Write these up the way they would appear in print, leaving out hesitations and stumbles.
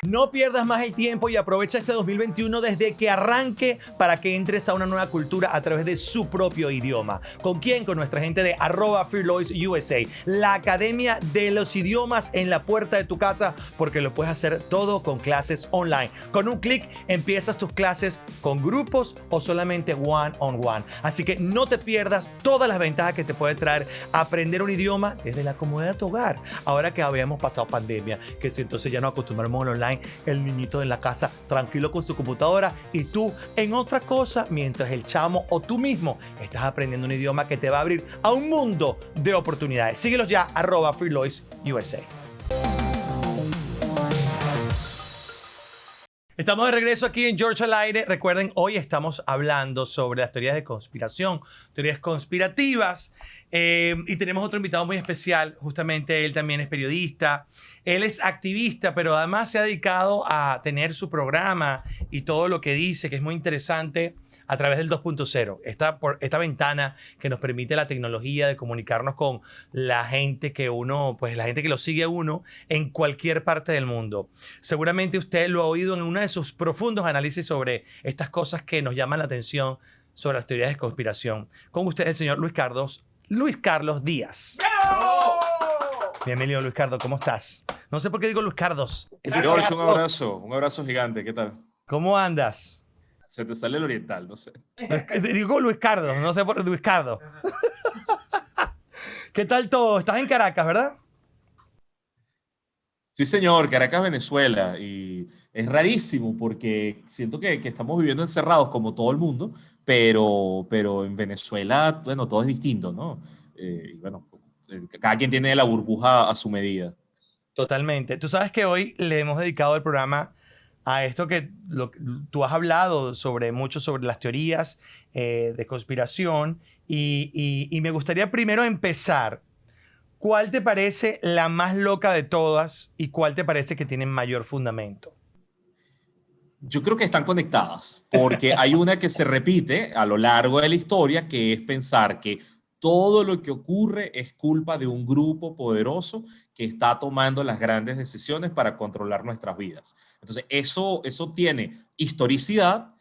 No pierdas más el tiempo y aprovecha este 2021 desde que arranque para que entres a una nueva cultura a través de su propio idioma. ¿Con quién? Con nuestra gente de @FearLoisUSA, la academia de los idiomas en la puerta de tu casa, porque lo puedes hacer todo con clases online. Con un clic empiezas tus clases con grupos o solamente one-on-one. Así que no te pierdas todas las ventajas que te puede traer aprender un idioma desde la comodidad de tu hogar. Ahora que habíamos pasado pandemia, que si entonces ya nos acostumbramos al online, el niñito en la casa tranquilo con su computadora y tú en otra cosa, mientras el chamo o tú mismo estás aprendiendo un idioma que te va a abrir a un mundo de oportunidades. Síguelos ya, @FearLoisUSA. Estamos de regreso aquí en George al Aire. Recuerden, hoy estamos hablando sobre las teorías de conspiración, teorías conspirativas. Y tenemos otro invitado muy especial, justamente él también es periodista, él es activista, pero además se ha dedicado a tener su programa y todo lo que dice, que es muy interesante, a través del 2.0, esta ventana que nos permite la tecnología de comunicarnos con la gente que uno, pues la gente que lo sigue a uno en cualquier parte del mundo. Seguramente usted lo ha oído en uno de sus profundos análisis sobre estas cosas que nos llaman la atención sobre las teorías de conspiración. Con usted el señor Luis Carlos Díaz. ¡Bravo! Bienvenido, Luis Carlos, ¿cómo estás? No sé por qué digo Luis Carlos. George, un abrazo gigante, ¿qué tal? ¿Cómo andas? Se te sale el oriental, no sé. Digo Luis Carlos, no sé por Luis Carlos. ¿Qué tal todo? Estás en Caracas, ¿verdad? Sí, señor, Caracas, Venezuela. Y es rarísimo porque siento que estamos viviendo encerrados como todo el mundo, pero en Venezuela, bueno, todo es distinto, ¿no? Y bueno, cada quien tiene la burbuja a su medida. Totalmente. Tú sabes que hoy le hemos dedicado el programa a esto que tú has hablado mucho sobre las teorías de conspiración y me gustaría primero empezar. ¿Cuál te parece la más loca de todas y cuál te parece que tiene mayor fundamento? Yo creo que están conectadas, porque hay una que se repite a lo largo de la historia, que es pensar que todo lo que ocurre es culpa de un grupo poderoso que está tomando las grandes decisiones para controlar nuestras vidas. Entonces, eso tiene historicidad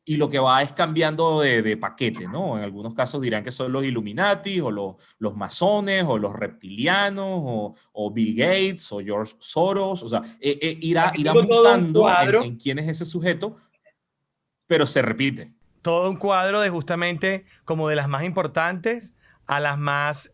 y lo que va es cambiando de paquete, ¿no? En algunos casos dirán que son los Illuminati o los masones o los reptilianos o Bill Gates o George Soros. O sea, irá mutando en quién es ese sujeto, pero se repite. Todo un cuadro de justamente como de las más importantes a las más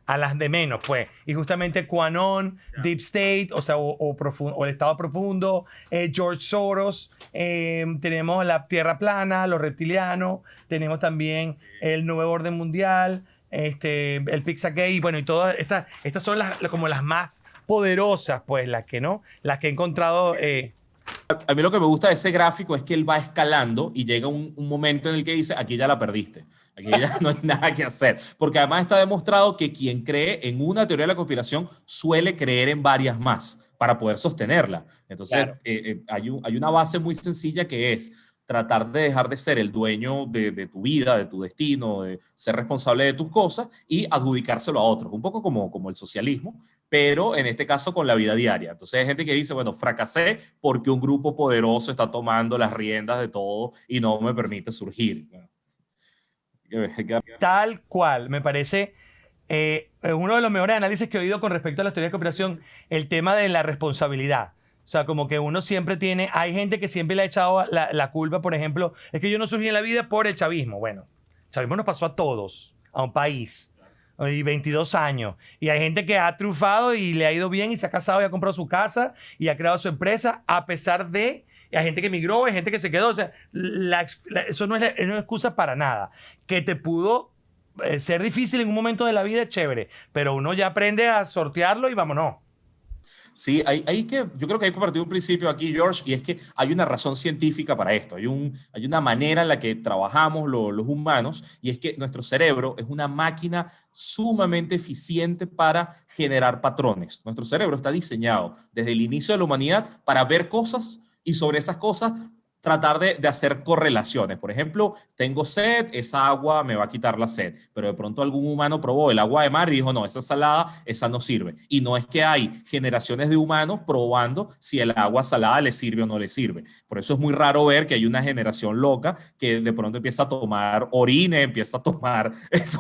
a las de menos, pues. Y justamente QAnon, Deep State, o sea, o el Estado Profundo, George Soros, tenemos la Tierra Plana, los reptilianos, tenemos también el Nuevo Orden Mundial, el Pizzagate, y bueno, y todas estas son como las más poderosas, pues, las que he encontrado. A mí lo que me gusta de ese gráfico es que él va escalando y llega un momento en el que dice, aquí ya la perdiste, aquí ya no hay nada que hacer. Porque además está demostrado que quien cree en una teoría de la conspiración suele creer en varias más para poder sostenerla. Entonces, claro, hay una base muy sencilla que es tratar de dejar de ser el dueño de tu vida, de tu destino, de ser responsable de tus cosas y adjudicárselo a otros. Un poco como el socialismo, pero en este caso con la vida diaria. Entonces hay gente que dice, bueno, fracasé porque un grupo poderoso está tomando las riendas de todo y no me permite surgir. Tal cual, me parece uno de los mejores análisis que he oído con respecto a la teoría de conspiración, el tema de la responsabilidad. O sea, como que uno siempre hay gente que siempre le ha echado la culpa, por ejemplo, es que yo no surgí en la vida por el chavismo. Bueno, el chavismo nos pasó a todos, a un país, y 22 años. Y hay gente que ha trufado y le ha ido bien y se ha casado y ha comprado su casa y ha creado su empresa a pesar de... Hay gente que emigró, hay gente que se quedó. O sea, eso no es excusa para nada. Que te pudo ser difícil en un momento de la vida, es chévere, pero uno ya aprende a sortearlo y vámonos. Sí, yo creo que hay que partir de un principio aquí, George, y es que hay una razón científica para esto. Hay una manera en la que trabajamos los humanos, y es que nuestro cerebro es una máquina sumamente eficiente para generar patrones. Nuestro cerebro está diseñado desde el inicio de la humanidad para ver cosas y sobre esas cosas tratar de hacer correlaciones. Por ejemplo, tengo sed, esa agua me va a quitar la sed, pero de pronto algún humano probó el agua de mar y dijo, no, esa salada, esa no sirve. Y no es que hay generaciones de humanos probando si el agua salada le sirve o no le sirve. Por eso es muy raro ver que hay una generación loca que de pronto empieza a tomar orine, empieza a tomar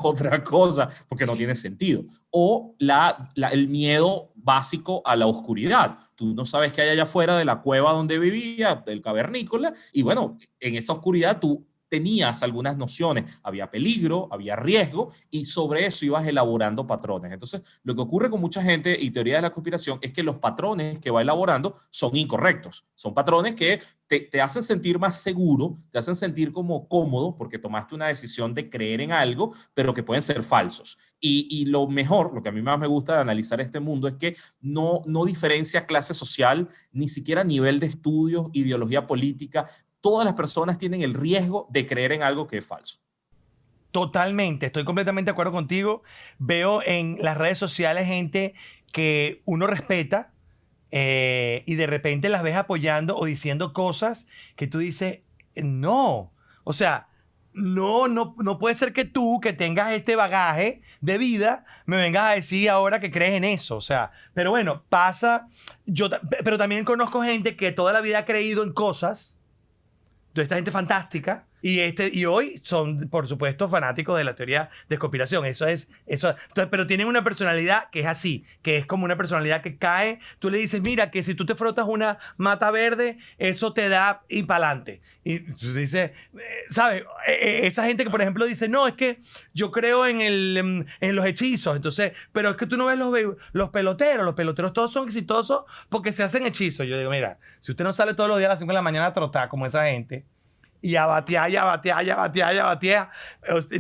otra cosa, porque no tiene sentido. O el miedo básico a la oscuridad. Tú no sabes qué hay allá afuera de la cueva donde vivía, del cavernícola, y bueno, en esa oscuridad tú tenías algunas nociones, había peligro, había riesgo, y sobre eso ibas elaborando patrones. Entonces, lo que ocurre con mucha gente y teoría de la conspiración es que los patrones que va elaborando son incorrectos. Son patrones que te hacen sentir más seguro, te hacen sentir como cómodo porque tomaste una decisión de creer en algo, pero que pueden ser falsos. Y lo mejor, lo que a mí más me gusta de analizar este mundo es que no diferencia clase social, ni siquiera nivel de estudios, ideología política. Todas las personas tienen el riesgo de creer en algo que es falso. Totalmente, estoy completamente de acuerdo contigo. Veo en las redes sociales gente que uno respeta y de repente las ves apoyando o diciendo cosas que tú dices, no, o sea, no puede ser que tú, que tengas este bagaje de vida, me vengas a decir ahora que crees en eso, o sea, pero bueno, pasa, pero también conozco gente que toda la vida ha creído en cosas, toda esta gente fantástica, y hoy son, por supuesto, fanáticos de la teoría de conspiración. Eso. Entonces, pero tienen una personalidad que es así, que es como una personalidad que cae. Tú le dices, mira, que si tú te frotas una mata verde, eso te da y pa'lante. Y tú dices, ¿sabes? Esa gente que, por ejemplo, dice, no, es que yo creo en los hechizos. Entonces, pero es que tú no ves los peloteros todos son exitosos porque se hacen hechizos. Yo digo, mira, si usted no sale todos los días a las 5 de la mañana a trotar como esa gente, y a batear,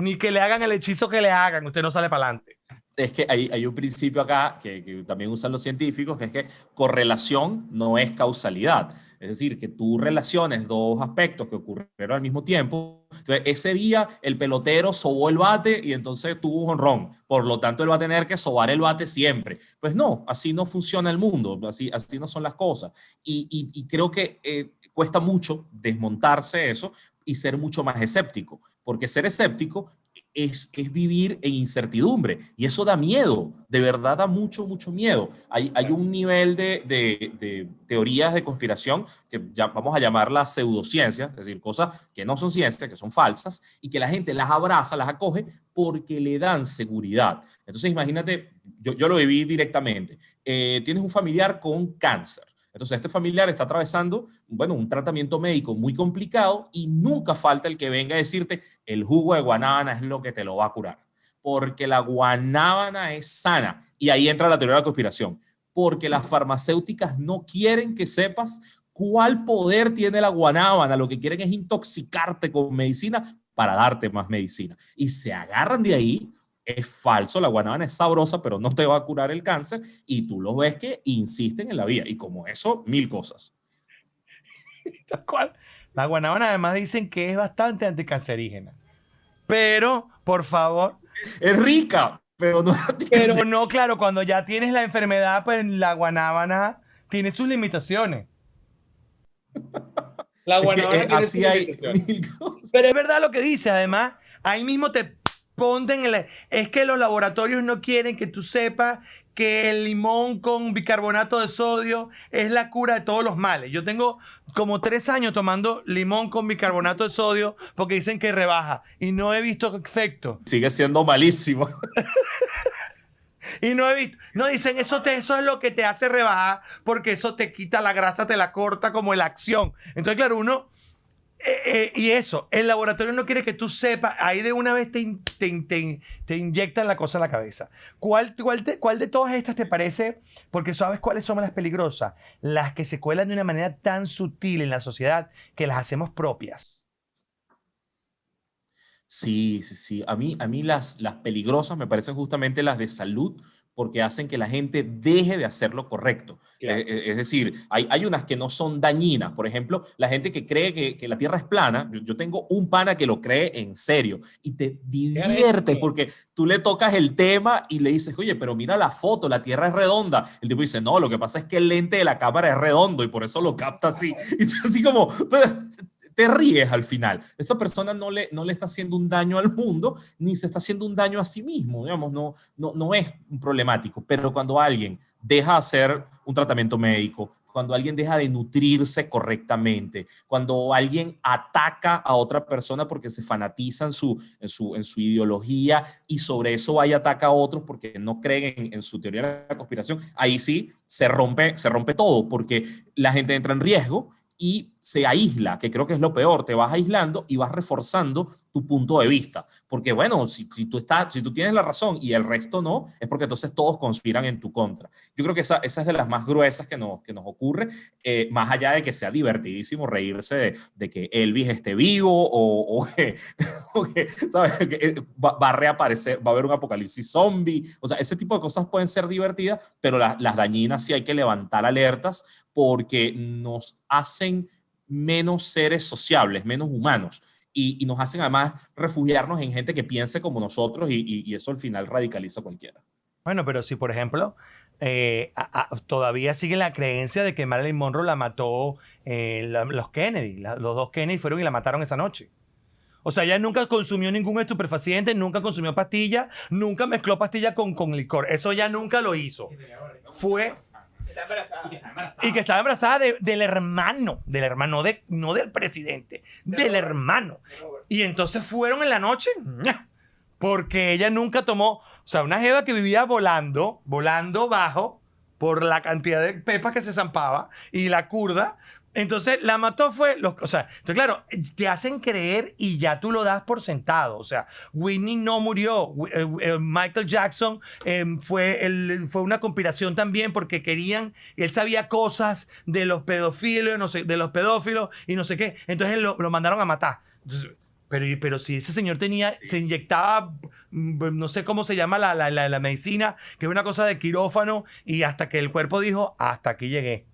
ni que le hagan el hechizo que le hagan, usted no sale para adelante. Es que hay un principio acá que también usan los científicos, que es que correlación no es causalidad. Es decir, que tú relaciones dos aspectos que ocurrieron al mismo tiempo. Entonces, ese día el pelotero sobó el bate y entonces tuvo un jonrón. Por lo tanto, él va a tener que sobar el bate siempre. Pues no, así no funciona el mundo, así no son las cosas. Y creo que cuesta mucho desmontarse eso y ser mucho más escéptico, porque ser escéptico es vivir en incertidumbre y eso da miedo, de verdad da mucho, mucho miedo. Hay un nivel de teorías de conspiración que ya vamos a llamarlas pseudociencias, es decir, cosas que no son ciencias, que son falsas y que la gente las abraza, las acoge porque le dan seguridad. Entonces imagínate, yo lo viví directamente, tienes un familiar con cáncer. Entonces, este familiar está atravesando, bueno, un tratamiento médico muy complicado y nunca falta el que venga a decirte el jugo de guanábana es lo que te lo va a curar. Porque la guanábana es sana. Y ahí entra la teoría de la conspiración. Porque las farmacéuticas no quieren que sepas cuál poder tiene la guanábana. Lo que quieren es intoxicarte con medicina para darte más medicina. Y se agarran de ahí. Es falso, la guanábana es sabrosa, pero no te va a curar el cáncer y tú los ves que insisten en la vía. Y como eso, mil cosas. La guanábana además dicen que es bastante anticancerígena. Pero, por favor... Es rica, pero no es anticancerígena. Pero no, claro, cuando ya tienes la enfermedad, pues la guanábana tiene sus limitaciones. La guanábana tiene así hay mil cosas. Pero es verdad lo que dice, además, ahí mismo te ponen es que los laboratorios no quieren que tú sepas que el limón con bicarbonato de sodio es la cura de todos los males. Yo tengo como 3 años tomando limón con bicarbonato de sodio porque dicen que rebaja y no he visto efecto. Sigue siendo malísimo. Y no he visto, no dicen eso es lo que te hace rebajar porque eso te quita la grasa, te la corta como la acción. Entonces, claro, uno... y eso, el laboratorio no quiere que tú sepas, ahí de una vez te inyectan la cosa en la cabeza. ¿Cuál de todas estas te parece? Porque sabes cuáles son las peligrosas, las que se cuelan de una manera tan sutil en la sociedad que las hacemos propias. Sí. A mí las peligrosas me parecen justamente las de salud porque hacen que la gente deje de hacer lo correcto. Claro. Es decir, hay unas que no son dañinas. Por ejemplo, la gente que cree que la Tierra es plana. Yo tengo un pana que lo cree en serio y te diviertes porque tú le tocas el tema y le dices, oye, pero mira la foto, la Tierra es redonda. El tipo dice, no, lo que pasa es que el lente de la cámara es redondo y por eso lo capta así. Y tú así como, pero te ríes al final. Esa persona no le está haciendo un daño al mundo, ni se está haciendo un daño a sí mismo, digamos, no es problemático. Pero cuando alguien deja de hacer un tratamiento médico, cuando alguien deja de nutrirse correctamente, cuando alguien ataca a otra persona porque se fanatiza en su ideología y sobre eso va y ataca a otros porque no creen en su teoría de la conspiración, ahí sí se rompe todo, porque la gente entra en riesgo y se aísla, que creo que es lo peor. Te vas aislando y vas reforzando tu punto de vista. Porque, bueno, si tú tienes la razón y el resto no, es porque entonces todos conspiran en tu contra. Yo creo que esa es de las más gruesas que nos ocurre, más allá de que sea divertidísimo reírse de que Elvis esté vivo o que, ¿sabes? Que va a reaparecer, va a haber un apocalipsis zombie. O sea, ese tipo de cosas pueden ser divertidas, pero las dañinas sí hay que levantar alertas porque nos hacen menos seres sociables, menos humanos, y nos hacen además refugiarnos en gente que piense como nosotros y eso al final radicaliza a cualquiera. Bueno, pero si por ejemplo todavía sigue la creencia de que Marilyn Monroe la mató los Kennedy, los dos Kennedy fueron y la mataron esa noche. O sea, ella nunca consumió ningún estupefaciente, nunca consumió pastilla, nunca mezcló pastilla con licor. Eso ya nunca lo hizo. Fue... Y que estaba embarazada del hermano, no del presidente, del hermano. Y entonces fueron en la noche, porque ella nunca tomó, o sea, una jeva que vivía volando bajo por la cantidad de pepas que se zampaba y la curda. Entonces la mató entonces claro, te hacen creer y ya tú lo das por sentado. O sea, Whitney no murió. Michael Jackson fue una conspiración también porque él sabía cosas de los pedófilos, no sé, de los pedófilos y no sé qué. Entonces lo mandaron a matar. Entonces, pero si ese señor se inyectaba, no sé cómo se llama la medicina, que es una cosa de quirófano, y hasta que el cuerpo dijo, hasta aquí llegué.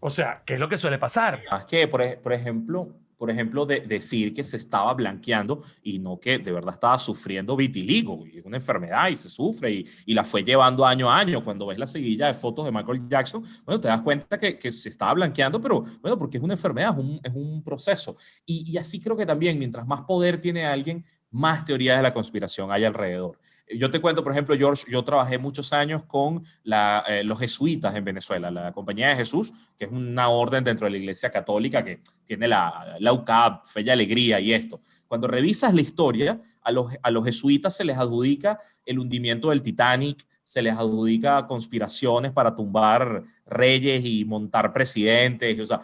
O sea, ¿qué es lo que suele pasar? Es que, por ejemplo decir que se estaba blanqueando y no que de verdad estaba sufriendo vitiligo, y es una enfermedad y se sufre y la fue llevando año a año. Cuando ves la seguidilla de fotos de Michael Jackson, bueno, te das cuenta que se estaba blanqueando, pero bueno, porque es una enfermedad, es un proceso. Y así creo que también, mientras más poder tiene alguien, más teorías de la conspiración hay alrededor. Yo te cuento, por ejemplo, George, yo trabajé muchos años con los jesuitas en Venezuela, la Compañía de Jesús, que es una orden dentro de la Iglesia Católica que tiene la UCAP, Fe y Alegría y esto. Cuando revisas la historia, a los jesuitas se les adjudica el hundimiento del Titanic, se les adjudica conspiraciones para tumbar reyes y montar presidentes, o sea,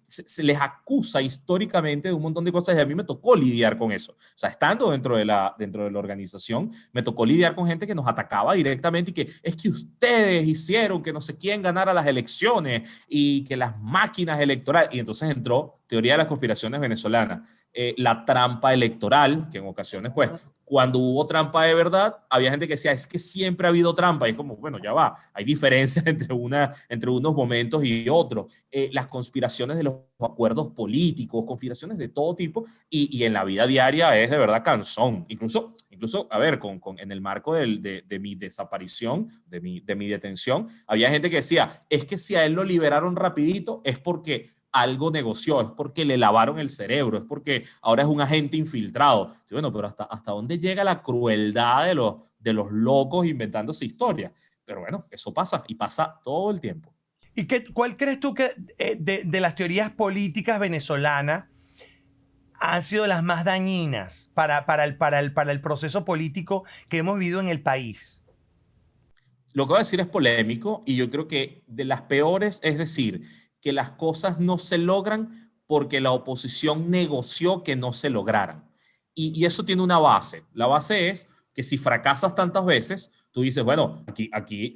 se les acusa históricamente de un montón de cosas y a mí me tocó lidiar con eso. O sea, estando dentro de la organización, me tocó lidiar con gente que nos atacaba directamente y que es que ustedes hicieron que no sé quién ganara las elecciones y que las máquinas electorales, y entonces entró teoría de las conspiraciones venezolanas, la trampa electoral, que en ocasiones, pues, cuando hubo trampa de verdad, había gente que decía, es que siempre ha habido trampa. Y es como, bueno, ya va, hay diferencias entre unos momentos y otros. Las conspiraciones de los acuerdos políticos, conspiraciones de todo tipo, y en la vida diaria es de verdad cansón. Incluso a ver, en el marco de mi desaparición, de mi detención, había gente que decía, es que si a él lo liberaron rapidito, es porque algo negoció, es porque le lavaron el cerebro, es porque ahora es un agente infiltrado. Sí, bueno, pero ¿hasta dónde llega la crueldad de los locos inventándose historias? Pero bueno, eso pasa y pasa todo el tiempo. ¿Y cuál crees tú que de las teorías políticas venezolanas han sido las más dañinas para el proceso político que hemos vivido en el país? Lo que voy a decir es polémico y yo creo que de las peores, es decir, que las cosas no se logran porque la oposición negoció que no se lograran. Y eso tiene una base. La base es que si fracasas tantas veces, tú dices, bueno, aquí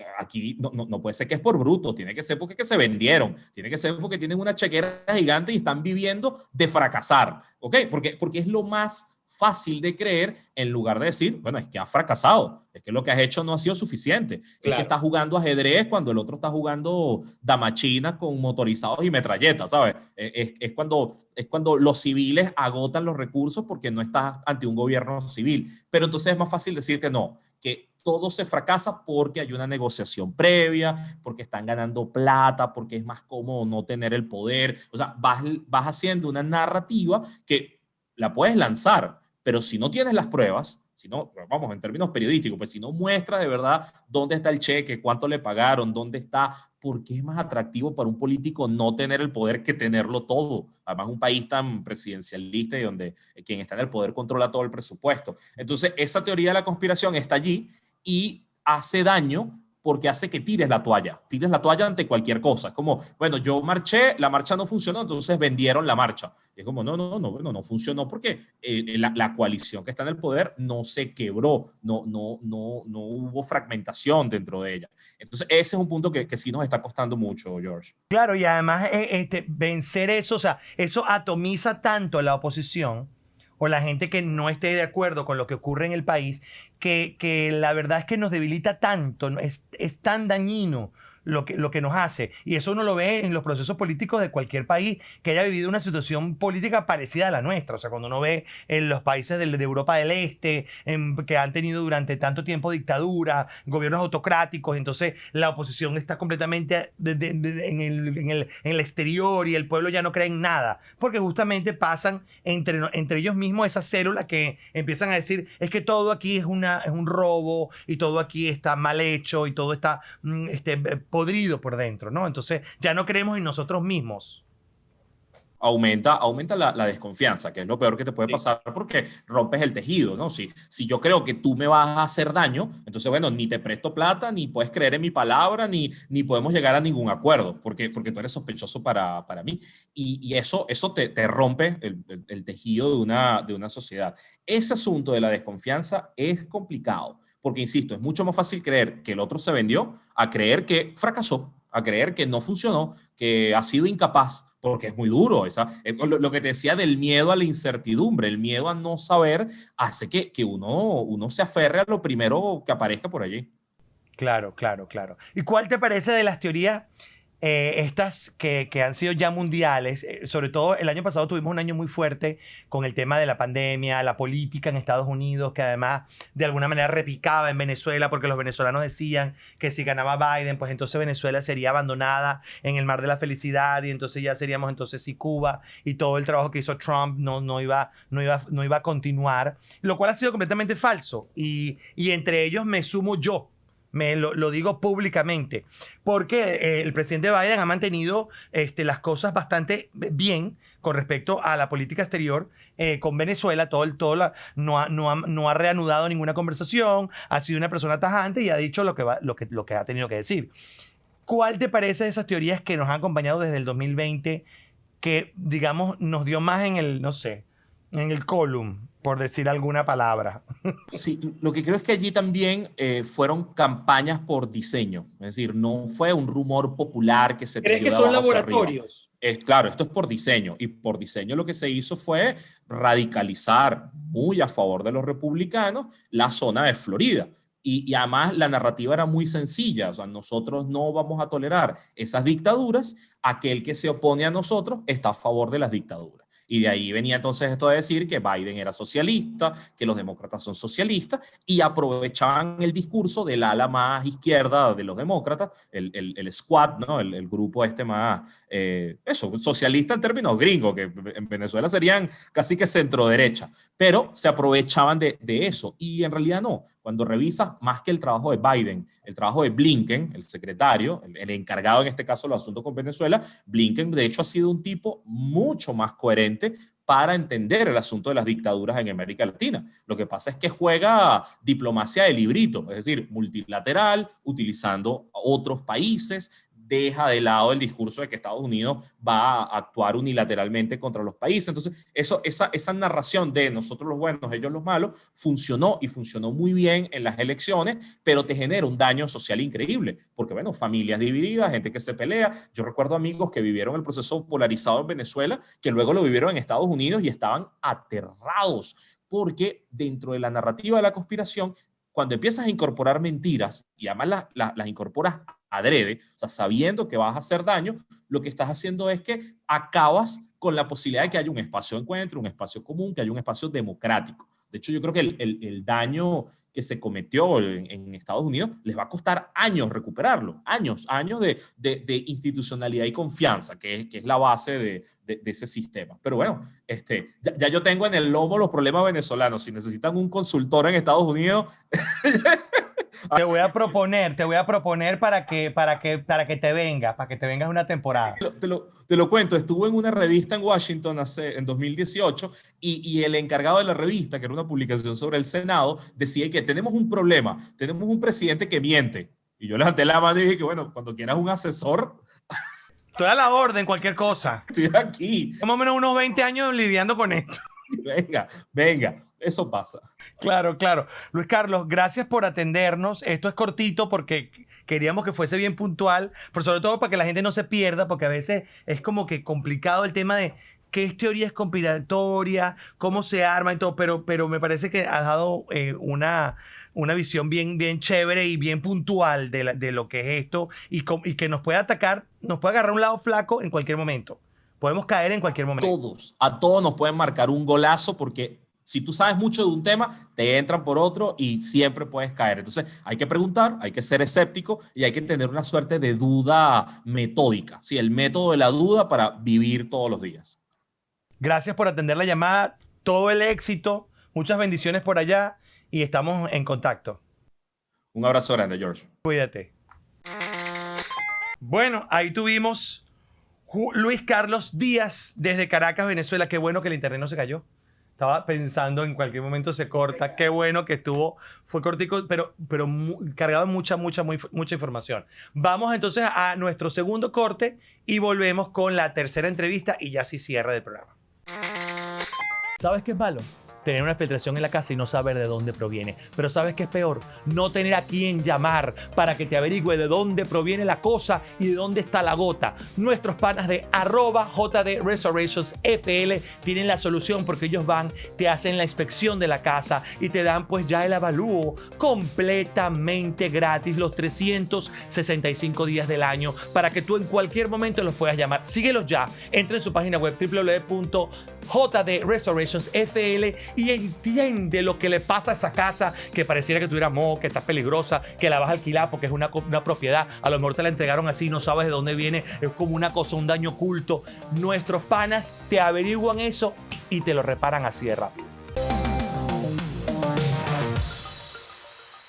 no puede ser que es por bruto, tiene que ser porque se vendieron, tiene que ser porque tienen una chequera gigante y están viviendo de fracasar, ¿ok? Porque es lo más fácil de creer en lugar de decir, bueno, es que has fracasado, es que lo que has hecho no ha sido suficiente, claro. Es que estás jugando ajedrez cuando el otro está jugando damachina con motorizados y metralletas, ¿sabes? Es cuando los civiles agotan los recursos porque no estás ante un gobierno civil. Pero entonces es más fácil decir que no, que todo se fracasa porque hay una negociación previa, porque están ganando plata, porque es más cómodo no tener el poder. O sea, vas haciendo una narrativa que la puedes lanzar, pero si no tienes las pruebas, si no, vamos, en términos periodísticos, pues si no muestra de verdad dónde está el cheque, cuánto le pagaron, dónde está, porque es más atractivo para un político no tener el poder que tenerlo todo. Además, un país tan presidencialista y donde quien está en el poder controla todo el presupuesto. Entonces, esa teoría de la conspiración está allí y hace daño porque hace que tires la toalla ante cualquier cosa. Es como, bueno, yo marché, la marcha no funcionó, entonces vendieron la marcha. Y es como, no funcionó porque la coalición que está en el poder no se quebró, no hubo fragmentación dentro de ella. Entonces, ese es un punto que sí nos está costando mucho, George. Claro, y además vencer eso, o sea, eso atomiza tanto a la oposición o la gente que no esté de acuerdo con lo que ocurre en el país, que la verdad es que nos debilita tanto, es tan dañino lo que nos hace. Y eso uno lo ve en los procesos políticos de cualquier país que haya vivido una situación política parecida a la nuestra. O sea, cuando uno ve en los países de Europa del Este, que han tenido durante tanto tiempo dictadura, gobiernos autocráticos, entonces la oposición está completamente en el exterior y el pueblo ya no cree en nada, porque justamente pasan entre ellos mismos esas células que empiezan a decir, es que todo aquí es un robo y todo aquí está mal hecho y todo está podrido por dentro, ¿no? Entonces ya no creemos en nosotros mismos. Aumenta la desconfianza, que es lo peor que te puede pasar porque rompes el tejido, ¿no? Si yo creo que tú me vas a hacer daño, entonces, bueno, ni te presto plata, ni puedes creer en mi palabra, ni podemos llegar a ningún acuerdo, porque tú eres sospechoso para mí. Y eso te rompe el tejido de una sociedad. Ese asunto de la desconfianza es complicado, porque, insisto, es mucho más fácil creer que el otro se vendió a creer que fracasó, a creer que no funcionó, que ha sido incapaz, porque es muy duro. Lo que te decía del miedo a la incertidumbre, el miedo a no saber, hace que uno se aferre a lo primero que aparezca por allí. Claro. ¿Y cuál te parece de las teorías estas que han sido ya mundiales? Sobre todo el año pasado tuvimos un año muy fuerte con el tema de la pandemia, la política en Estados Unidos, que además de alguna manera repicaba en Venezuela, porque los venezolanos decían que si ganaba Biden, pues entonces Venezuela sería abandonada en el mar de la felicidad y entonces ya seríamos entonces sí Cuba y todo el trabajo que hizo Trump no iba a continuar, lo cual ha sido completamente falso y entre ellos me sumo yo. Lo digo públicamente, porque el presidente Biden ha mantenido las cosas bastante bien con respecto a la política exterior con Venezuela. No ha reanudado ninguna conversación, ha sido una persona tajante y ha dicho lo que ha tenido que decir. ¿Cuál te parece de esas teorías que nos han acompañado desde el 2020 que, digamos, nos dio más en el column, por decir alguna palabra? Sí, lo que creo es que allí también fueron campañas por diseño, es decir, no fue un rumor popular que se ¿Crees que son laboratorios? Claro, esto es por diseño, y por diseño lo que se hizo fue radicalizar muy a favor de los republicanos la zona de Florida. Y además la narrativa era muy sencilla, o sea, nosotros no vamos a tolerar esas dictaduras, aquel que se opone a nosotros está a favor de las dictaduras. Y de ahí venía entonces esto de decir que Biden era socialista, que los demócratas son socialistas, y aprovechaban el discurso del ala más izquierda de los demócratas, el squad, ¿no? El grupo más, socialista en términos gringos, que en Venezuela serían casi que centro-derecha, pero se aprovechaban de eso, y en realidad no. Cuando revisas más que el trabajo de Biden, el trabajo de Blinken, el secretario, el encargado en este caso de los asuntos con Venezuela, Blinken de hecho ha sido un tipo mucho más coherente para entender el asunto de las dictaduras en América Latina. Lo que pasa es que juega diplomacia de librito, es decir, multilateral, utilizando otros países, deja de lado el discurso de que Estados Unidos va a actuar unilateralmente contra los países. Entonces, esa narración de nosotros los buenos, ellos los malos, funcionó y funcionó muy bien en las elecciones, pero te genera un daño social increíble, porque bueno, familias divididas, gente que se pelea. Yo recuerdo amigos que vivieron el proceso polarizado en Venezuela, que luego lo vivieron en Estados Unidos y estaban aterrados, porque dentro de la narrativa de la conspiración, cuando empiezas a incorporar mentiras y además las incorporas adrede, o sea, sabiendo que vas a hacer daño, lo que estás haciendo es que acabas con la posibilidad de que haya un espacio de encuentro, un espacio común, que haya un espacio democrático. De hecho, yo creo que el daño que se cometió en Estados Unidos les va a costar años recuperarlo, años de institucionalidad y confianza, que es la base de ese sistema. Pero bueno, ya yo tengo en el lomo los problemas venezolanos. Si necesitan un consultor en Estados Unidos... Te voy a proponer para que te vengas una temporada. Te lo cuento, estuve en una revista en Washington en 2018 y el encargado de la revista, que era una publicación sobre el Senado, decía que tenemos un problema, tenemos un presidente que miente. Y yo levanté la mano y dije que bueno, cuando quieras un asesor... Estoy a la orden, cualquier cosa. Estoy aquí. Más o menos unos 20 años lidiando con esto. Venga, eso pasa. Claro. Luis Carlos, gracias por atendernos. Esto es cortito porque queríamos que fuese bien puntual, pero sobre todo para que la gente no se pierda, porque a veces es como que complicado el tema de qué es teoría conspiratoria, cómo se arma y todo, pero me parece que has dado una visión bien chévere y bien puntual de lo que es esto y que nos puede atacar, nos puede agarrar un lado flaco en cualquier momento. Podemos caer en cualquier momento. A todos nos pueden marcar un golazo porque si tú sabes mucho de un tema, te entran por otro y siempre puedes caer. Entonces hay que preguntar, hay que ser escéptico y hay que tener una suerte de duda metódica. ¿Sí? El método de la duda para vivir todos los días. Gracias por atender la llamada. Todo el éxito. Muchas bendiciones por allá y estamos en contacto. Un abrazo grande, George. Cuídate. Bueno, ahí tuvimos Luis Carlos Díaz desde Caracas, Venezuela. Qué bueno que el internet no se cayó. Estaba pensando en cualquier momento se corta. Qué bueno que fue cortico, pero cargado de mucha información. Vamos entonces a nuestro segundo corte y volvemos con la tercera entrevista y ya sí cierre del programa. ¿Sabes qué es malo? Tener una filtración en la casa y no saber de dónde proviene. Pero ¿sabes qué es peor? No tener a quién llamar para que te averigüe de dónde proviene la cosa y de dónde está la gota. Nuestros panas de @JD Restorations FL tienen la solución porque ellos van, te hacen la inspección de la casa y te dan pues ya el avalúo completamente gratis los 365 días del año para que tú en cualquier momento los puedas llamar. Síguelos ya. Entra en su página web www.JD Restorations FL y entiende lo que le pasa a esa casa que pareciera que tuviera moho, que está peligrosa, que la vas a alquilar porque es una propiedad. A lo mejor te la entregaron así, no sabes de dónde viene, es como una cosa, un daño oculto. Nuestros panas te averiguan eso y te lo reparan así de rápido.